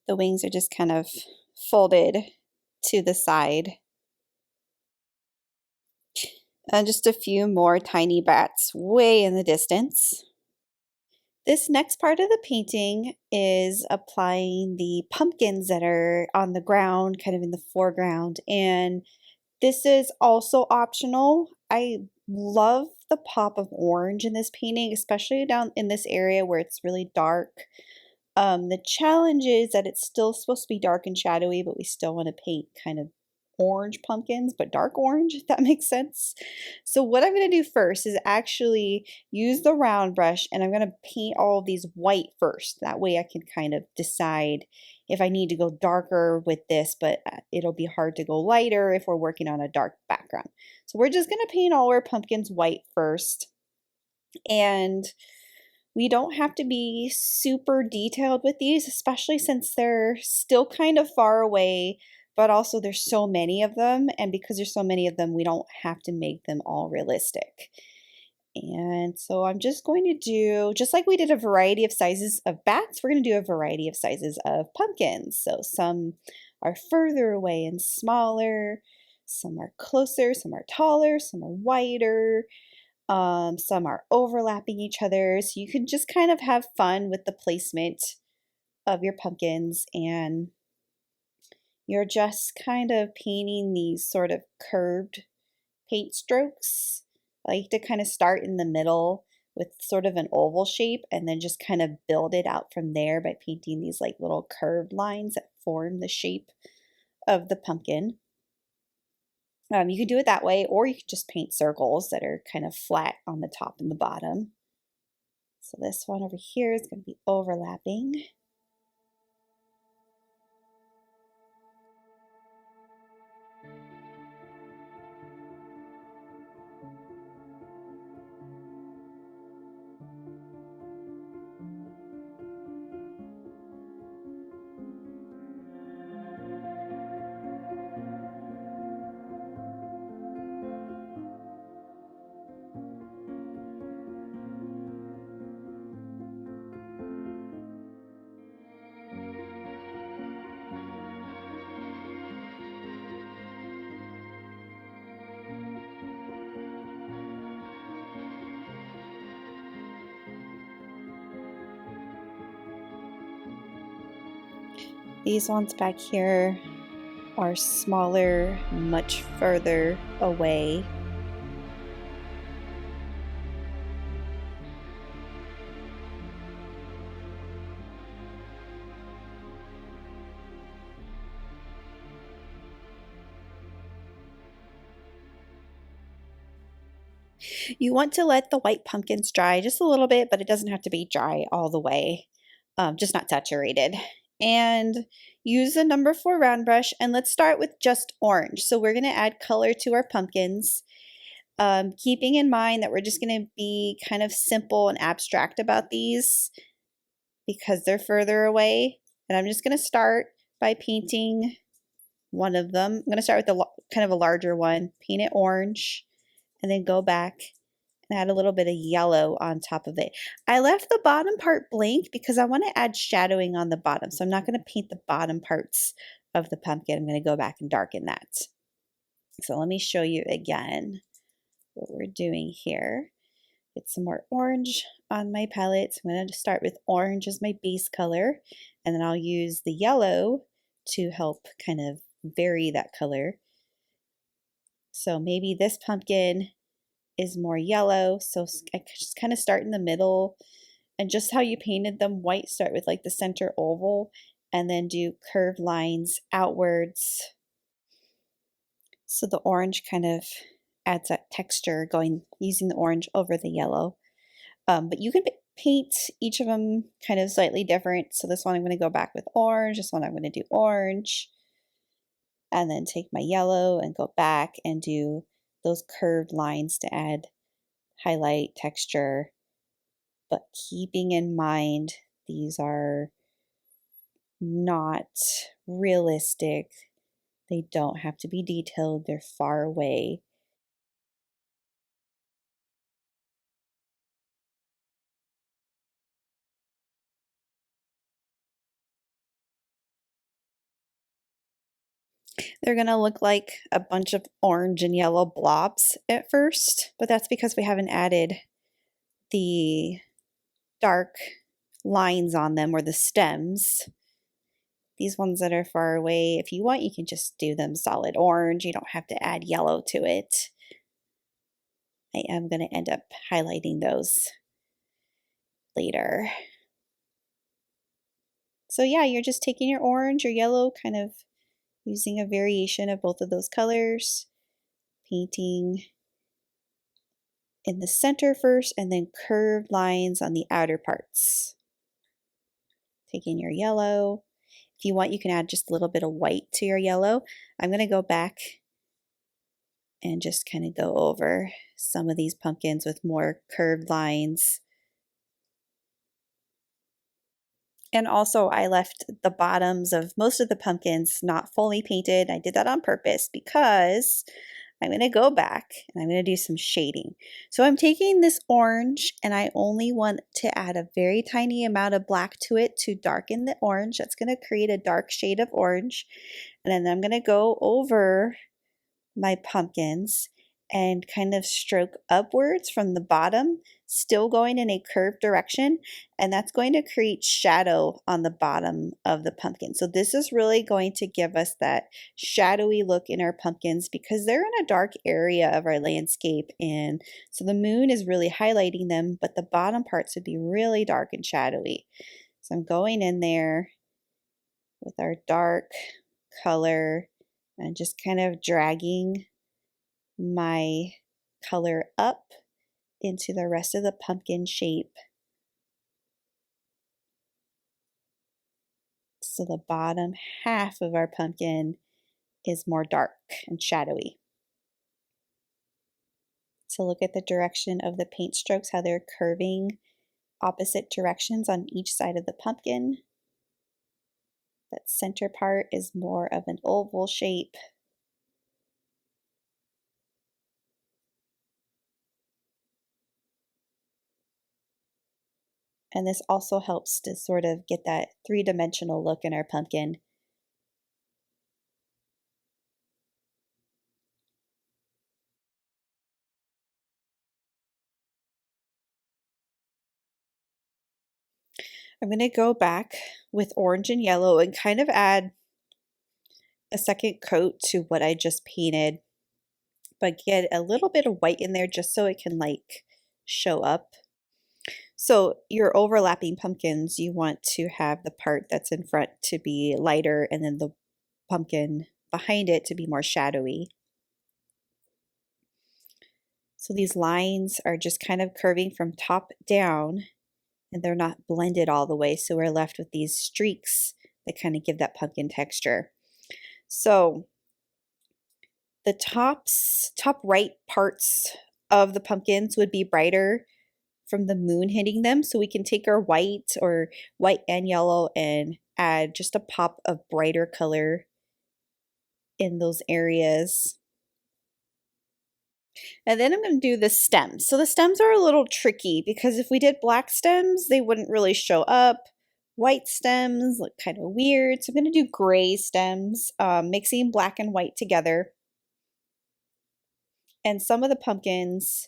The wings are just kind of folded to the side. And just a few more tiny bats way in the distance. This next part of the painting is applying the pumpkins that are on the ground, kind of in the foreground. And this is also optional. I love the pop of orange in this painting, especially down in this area where it's really dark. The challenge is that it's still supposed to be dark and shadowy, but we still want to paint kind of orange pumpkins, but dark orange, if that makes sense. So what I'm going to do first is actually use the round brush, and I'm going to paint all of these white first. That way I can kind of decide if I need to go darker with this, but it'll be hard to go lighter if we're working on a dark background. So we're just going to paint all our pumpkins white first. And we don't have to be super detailed with these, especially since they're still kind of far away, but also there's so many of them. And because there's so many of them, we don't have to make them all realistic. And so I'm just going to do, just like we did a variety of sizes of bats, we're going to do a variety of sizes of pumpkins. So some are further away and smaller, some are closer, some are taller, some are wider. Some are overlapping each other, so you can just kind of have fun with the placement of your pumpkins, and you're just kind of painting these sort of curved paint strokes. I like to kind of start in the middle with sort of an oval shape and then just kind of build it out from there by painting these like little curved lines that form the shape of the pumpkin. You can do it that way, or you can just paint circles that are kind of flat on the top and the bottom. So this one over here is going to be overlapping. These ones back here are smaller, much further away. You want to let the white pumpkins dry just a little bit, but it doesn't have to be dry all the way, just not saturated. And use the number 4 round brush, and let's start with just orange. So we're going to add color to our pumpkins, keeping in mind that we're just going to be kind of simple and abstract about these because they're further away. And I'm just going to start by painting one of them. I'm going to start with the kind of a larger one, paint it orange, and then go back and add a little bit of yellow on top of it. I left the bottom part blank because I want to add shadowing on the bottom. So I'm not going to paint the bottom parts of the pumpkin. I'm going to go back and darken that. So let me show you again what we're doing here. Get some more orange on my palette. So I'm going to start with orange as my base color, and then I'll use the yellow to help kind of vary that color. So maybe this pumpkin is more yellow, so I just kind of start in the middle, and just how you painted them white, start with like the center oval and then do curved lines outwards. So the orange kind of adds that texture using the orange over the yellow. But you can paint each of them kind of slightly different. So this one I'm going to go back with orange, this one I'm going to do orange, and then take my yellow and go back and do those curved lines to add highlight texture, but keeping in mind these are not realistic. They don't have to be detailed. They're far away. They're going to look like a bunch of orange and yellow blobs at first, but that's because we haven't added the dark lines on them, or the stems. These ones that are far away, if you want, you can just do them solid orange. You don't have to add yellow to it. I am going to end up highlighting those later. So yeah, you're just taking your orange or yellow, kind of using a variation of both of those colors, painting in the center first and then curved lines on the outer parts. Taking your yellow. If you want, you can add just a little bit of white to your yellow. I'm going to go back and just kind of go over some of these pumpkins with more curved lines. And also I left the bottoms of most of the pumpkins not fully painted. I did that on purpose because I'm going to go back and I'm going to do some shading. So I'm taking this orange and I only want to add a very tiny amount of black to it to darken the orange. That's going to create a dark shade of orange. And then I'm going to go over my pumpkins and kind of stroke upwards from the bottom, still going in a curved direction, and that's going to create shadow on the bottom of the pumpkin. So this is really going to give us that shadowy look in our pumpkins because they're in a dark area of our landscape, and so the moon is really highlighting them, but the bottom parts would be really dark and shadowy. So I'm going in there with our dark color and just kind of dragging my color up into the rest of the pumpkin shape. So the bottom half of our pumpkin is more dark and shadowy. So look at the direction of the paint strokes, how they're curving opposite directions on each side of the pumpkin. That center part is more of an oval shape. And this also helps to sort of get that three-dimensional look in our pumpkin. I'm going to go back with orange and yellow and kind of add a second coat to what I just painted, but get a little bit of white in there just so it can like show up. So your overlapping pumpkins, you want to have the part that's in front to be lighter and then the pumpkin behind it to be more shadowy. So these lines are just kind of curving from top down and they're not blended all the way. So we're left with these streaks that kind of give that pumpkin texture. So the top right parts of the pumpkins would be brighter from the moon hitting them. So we can take our white or white and yellow and add just a pop of brighter color in those areas. And then I'm going to do the stems. So the stems are a little tricky because if we did black stems, they wouldn't really show up. White stems look kind of weird. So I'm going to do gray stems, mixing black and white together. And some of the pumpkins,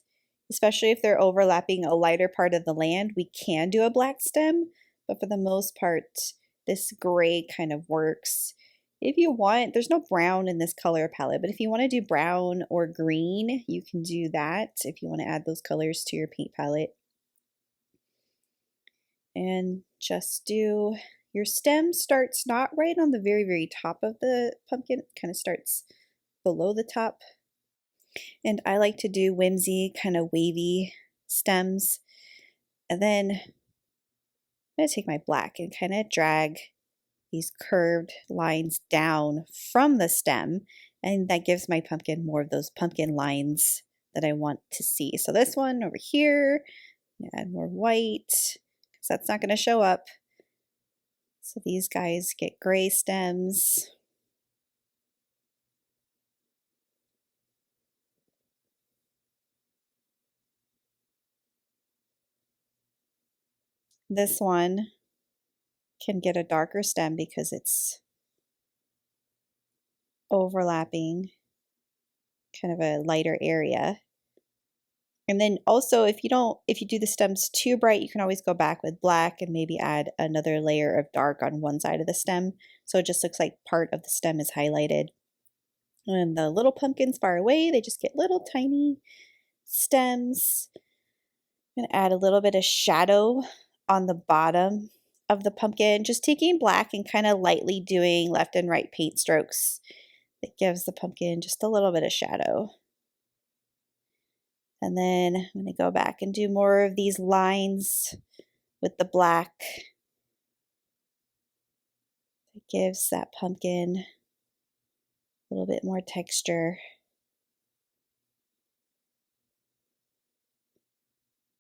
especially if they're overlapping a lighter part of the land, we can do a black stem, but for the most part, this gray kind of works. If you want, there's no brown in this color palette, but if you want to do brown or green, you can do that if you want to add those colors to your paint palette. And just do, your stem starts not right on the very, very top of the pumpkin, it kind of starts below the top. And I like to do whimsy, kind of wavy stems. And then I'm going to take my black and kind of drag these curved lines down from the stem. And that gives my pumpkin more of those pumpkin lines that I want to see. So this one over here, add more white because that's not going to show up. So these guys get gray stems. This one can get a darker stem because it's overlapping kind of a lighter area. And then also if you do the stems too bright, you can always go back with black and maybe add another layer of dark on one side of the stem. So it just looks like part of the stem is highlighted. And the little pumpkins far away, they just get little tiny stems. I'm going to add a little bit of shadow on the bottom of the pumpkin, just taking black and kind of lightly doing left and right paint strokes. That gives the pumpkin just a little bit of shadow. And then I'm going to go back and do more of these lines with the black. It gives that pumpkin a little bit more texture.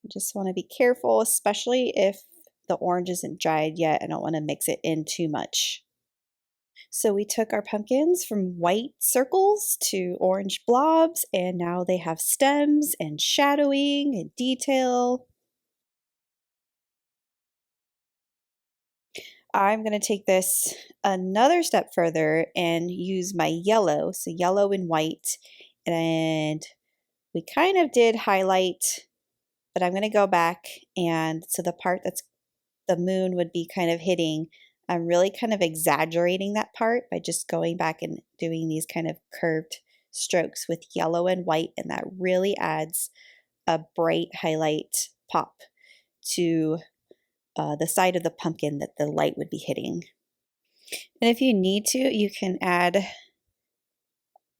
You just want to be careful, especially if the orange isn't dried yet. I don't want to mix it in too much. So we took our pumpkins from white circles to orange blobs, and now they have stems and shadowing and detail. I'm going to take this another step further and use my yellow, so yellow and white, and we kind of did highlight, but I'm going to go back, and so the part that's the moon would be kind of hitting, I'm really kind of exaggerating that part by just going back and doing these kind of curved strokes with yellow and white, and that really adds a bright highlight pop to the side of the pumpkin that the light would be hitting. And if you need to, you can add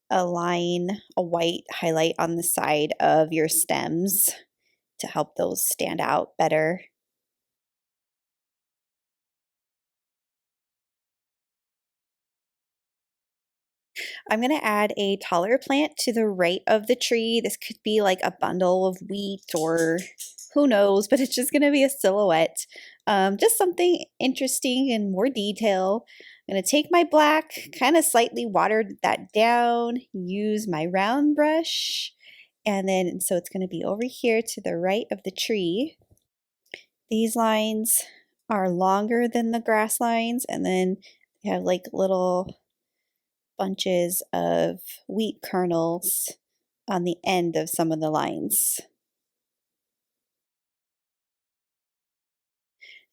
a line, a white highlight on the side of your stems to help those stand out better. I'm going to add a taller plant to the right of the tree. This could be like a bundle of wheat or who knows, but it's just going to be a silhouette. Just something interesting and more detail. I'm going to take my black, kind of slightly water that down, use my round brush, and then so it's going to be over here to the right of the tree. These lines are longer than the grass lines, and then they have like little bunches of wheat kernels on the end of some of the lines.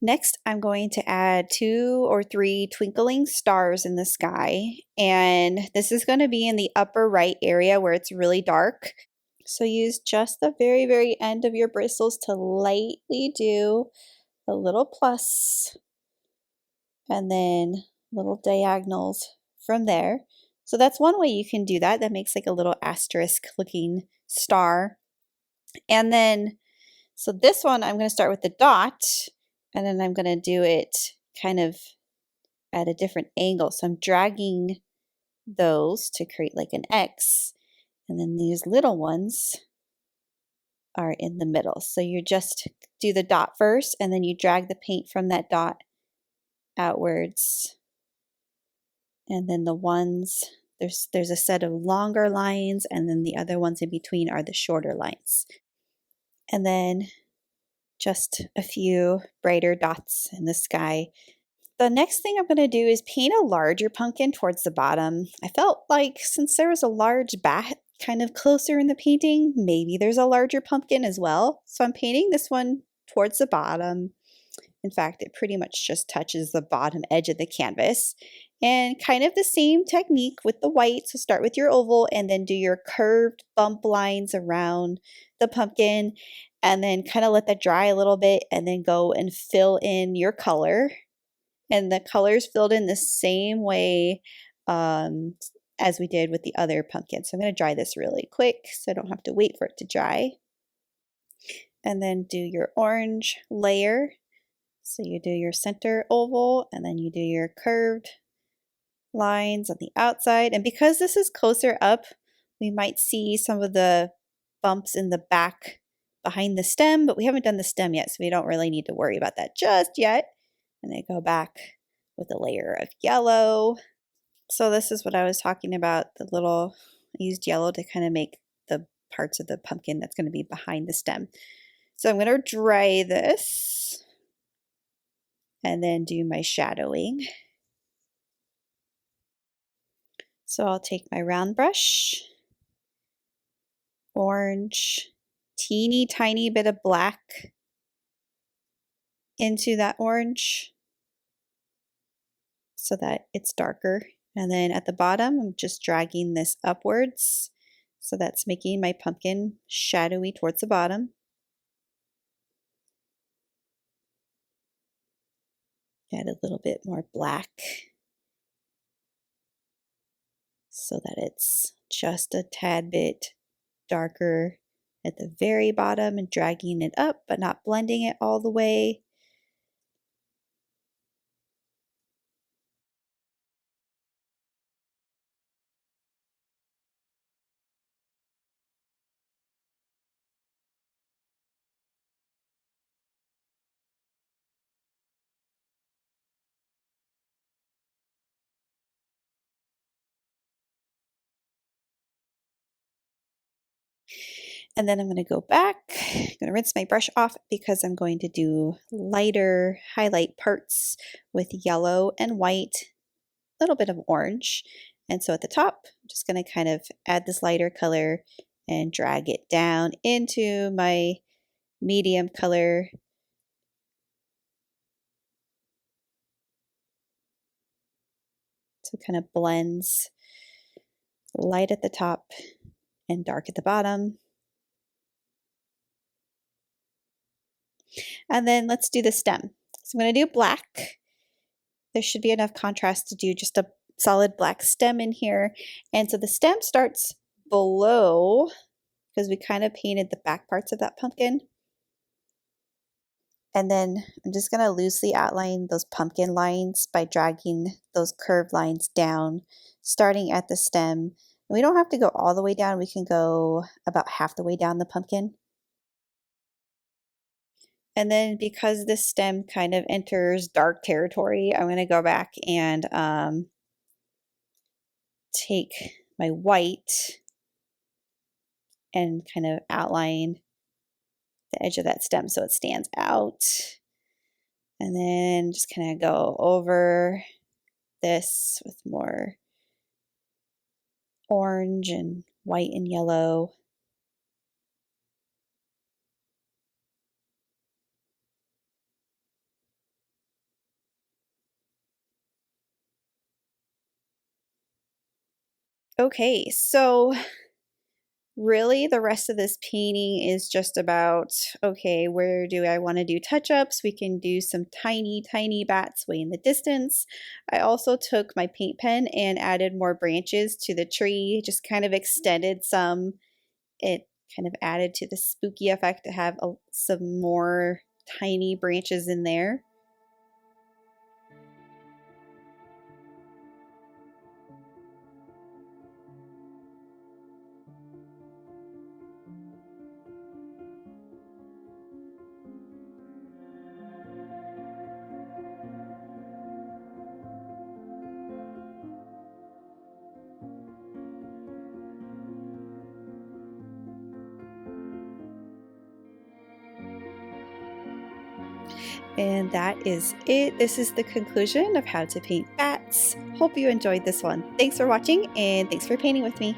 Next, I'm going to add 2 or 3 twinkling stars in the sky, and this is going to be in the upper right area where it's really dark. So use just the very, very end of your bristles to lightly do a little plus, and then little diagonals from there. So that's one way you can do that. That makes like a little asterisk looking star. And then, so this one I'm going to start with the dot, and then I'm going to do it kind of at a different angle. So I'm dragging those to create like an X, and then these little ones are in the middle. So you just do the dot first, and then you drag the paint from that dot outwards. And then the ones, there's a set of longer lines, and then the other ones in between are the shorter lines. And then just a few brighter dots in the sky. The next thing I'm going to do is paint a larger pumpkin towards the bottom. I felt like since there was a large bat kind of closer in the painting, maybe there's a larger pumpkin as well. So I'm painting this one towards the bottom. In fact, it pretty much just touches the bottom edge of the canvas. And kind of the same technique with the white. So start with your oval and then do your curved bump lines around the pumpkin, and then kind of let that dry a little bit, and then go and fill in your color. And the color's filled in the same way as we did with the other pumpkin. So I'm going to dry this really quick so I don't have to wait for it to dry. And then do your orange layer. So you do your center oval, and then you do your curved lines on the outside. And because this is closer up, we might see some of the bumps in the back behind the stem, but we haven't done the stem yet, so we don't really need to worry about that just yet. And then go back with a layer of yellow. So this is what I was talking about, the little, I used yellow to kind of make the parts of the pumpkin that's going to be behind the stem. So I'm going to dry this and then do my shadowing. So I'll take my round brush, orange, teeny tiny bit of black into that orange so that it's darker. And then at the bottom, I'm just dragging this upwards. So that's making my pumpkin shadowy towards the bottom. Add a little bit more black so that it's just a tad bit darker at the very bottom and dragging it up, but not blending it all the way. And then I'm going to go back, I'm going to rinse my brush off because I'm going to do lighter highlight parts with yellow and white, a little bit of orange. And so at the top, I'm just going to kind of add this lighter color and drag it down into my medium color. So it kind of blends light at the top and dark at the bottom. And then let's do the stem. So I'm going to do black. There should be enough contrast to do just a solid black stem in here. And so the stem starts below because we kind of painted the back parts of that pumpkin. And then I'm just going to loosely outline those pumpkin lines by dragging those curved lines down, starting at the stem. And we don't have to go all the way down. We can go about half the way down the pumpkin. And then because this stem kind of enters dark territory, I'm going to go back and take my white and kind of outline the edge of that stem so it stands out. And then just kind of go over this with more orange and white and yellow. Okay, so really the rest of this painting is just about, okay, where do I want to do touch-ups? We can do some tiny, tiny bats way in the distance. I also took my paint pen and added more branches to the tree, just kind of extended some. It kind of added to the spooky effect to have some more tiny branches in there. And that is it. This is the conclusion of how to paint bats. Hope you enjoyed this one. Thanks for watching and thanks for painting with me.